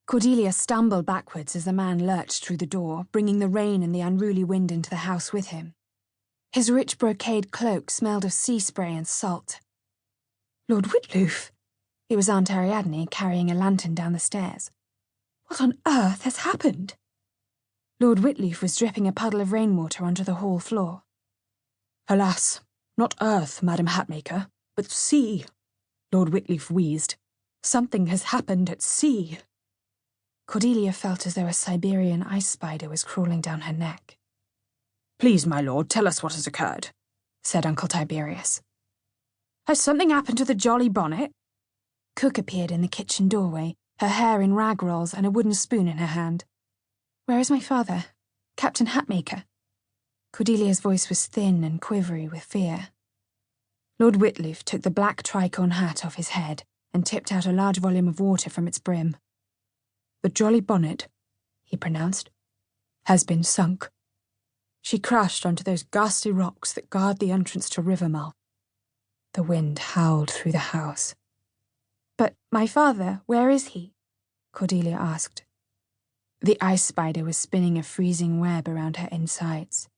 Cordelia stumbled backwards as the man lurched through the door, bringing the rain and the unruly wind into the house with him. His rich brocade cloak smelled of sea spray and salt. "Lord Whitloof!" It was Aunt Ariadne carrying a lantern down the stairs. "What on earth has happened?" Lord Whitloof was dripping a puddle of rainwater onto the hall floor. "Alas, not earth, Madam Hatmaker, but sea," Lord Whitloof wheezed. "Something has happened at sea." Cordelia felt as though a Siberian ice spider was crawling down her neck. "Please, my lord, tell us what has occurred," said Uncle Tiberius. "Has something happened to the jolly bonnet?" Cook appeared in the kitchen doorway, her hair in rag rolls and a wooden spoon in her hand. "Where is my father? Captain Hatmaker?" Cordelia's voice was thin and quivery with fear. Lord Whitloof took the black tricorn hat off his head and tipped out a large volume of water from its brim. "The jolly bonnet," he pronounced, "has been sunk. She crashed onto those ghastly rocks that guard the entrance to Rivermouth." The wind howled through the house. "But my father, where is he?" Cordelia asked. The ice spider was spinning a freezing web around her insides.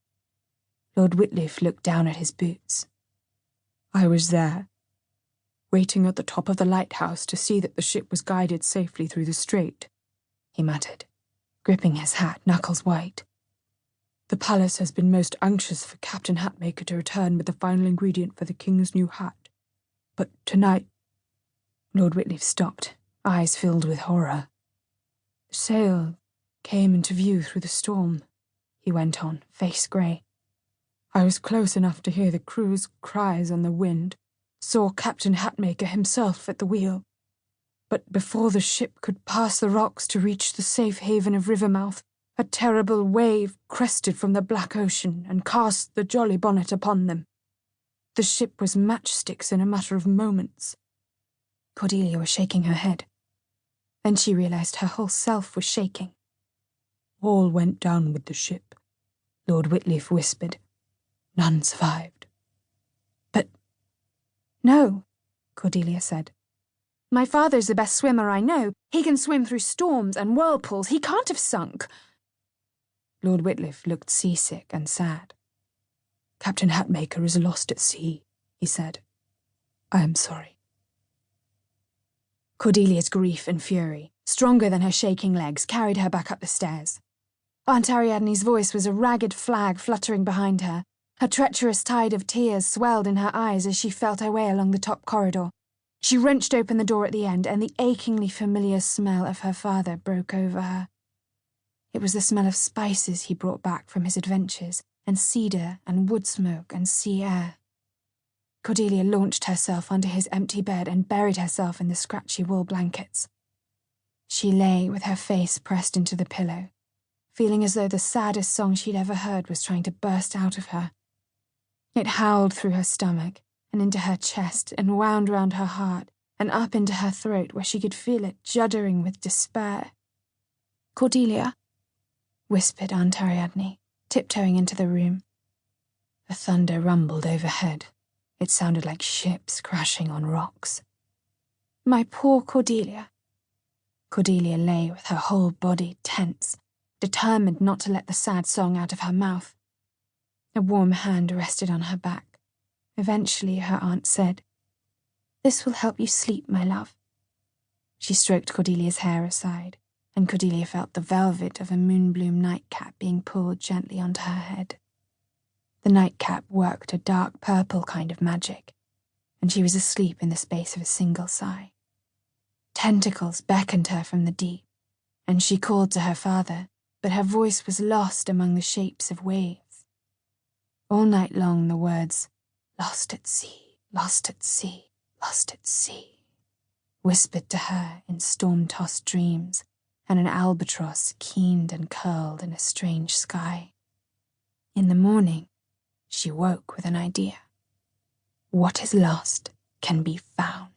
Lord Whitloof looked down at his boots. "I was there, waiting at the top of the lighthouse to see that the ship was guided safely through the strait," he muttered, gripping his hat knuckles white. "The palace has been most anxious for Captain Hatmaker to return with the final ingredient for the king's new hat. But tonight—" Lord Whitloof stopped, eyes filled with horror. "The sail came into view through the storm," he went on, face grey. "I was close enough to hear the crew's cries on the wind, saw Captain Hatmaker himself at the wheel. But before the ship could pass the rocks to reach the safe haven of Rivermouth, a terrible wave crested from the black ocean and cast the jolly bonnet upon them. The ship was matchsticks in a matter of moments." Cordelia was shaking her head. Then she realized her whole self was shaking. "All went down with the ship," Lord Whitloof whispered. "None survived." "But—" "No," Cordelia said. "My father's the best swimmer I know. He can swim through storms and whirlpools. He can't have sunk." Lord Whitloof looked seasick and sad. "Captain Hatmaker is lost at sea," he said. "I am sorry." Cordelia's grief and fury, stronger than her shaking legs, carried her back up the stairs. Aunt Ariadne's voice was a ragged flag fluttering behind her. Her treacherous tide of tears swelled in her eyes as she felt her way along the top corridor. She wrenched open the door at the end, and the achingly familiar smell of her father broke over her. It was the smell of spices he brought back from his adventures, and cedar and wood smoke and sea air. Cordelia launched herself onto his empty bed and buried herself in the scratchy wool blankets. She lay with her face pressed into the pillow, feeling as though the saddest song she'd ever heard was trying to burst out of her. It howled through her stomach and into her chest and wound round her heart and up into her throat where she could feel it juddering with despair. "Cordelia," whispered Aunt Ariadne, tiptoeing into the room. The thunder rumbled overhead. It sounded like ships crashing on rocks. "My poor Cordelia." Cordelia lay with her whole body tense, determined not to let the sad song out of her mouth. A warm hand rested on her back. Eventually her aunt said, "This will help you sleep, my love." She stroked Cordelia's hair aside, and Cordelia felt the velvet of a moonbloom nightcap being pulled gently onto her head. The nightcap worked a dark purple kind of magic, and she was asleep in the space of a single sigh. Tentacles beckoned her from the deep, and she called to her father, but her voice was lost among the shapes of waves. All night long the words, "Lost at sea, lost at sea, lost at sea," whispered to her in storm-tossed dreams, and an albatross keened and curled in a strange sky. In the morning, she woke with an idea. What is lost can be found.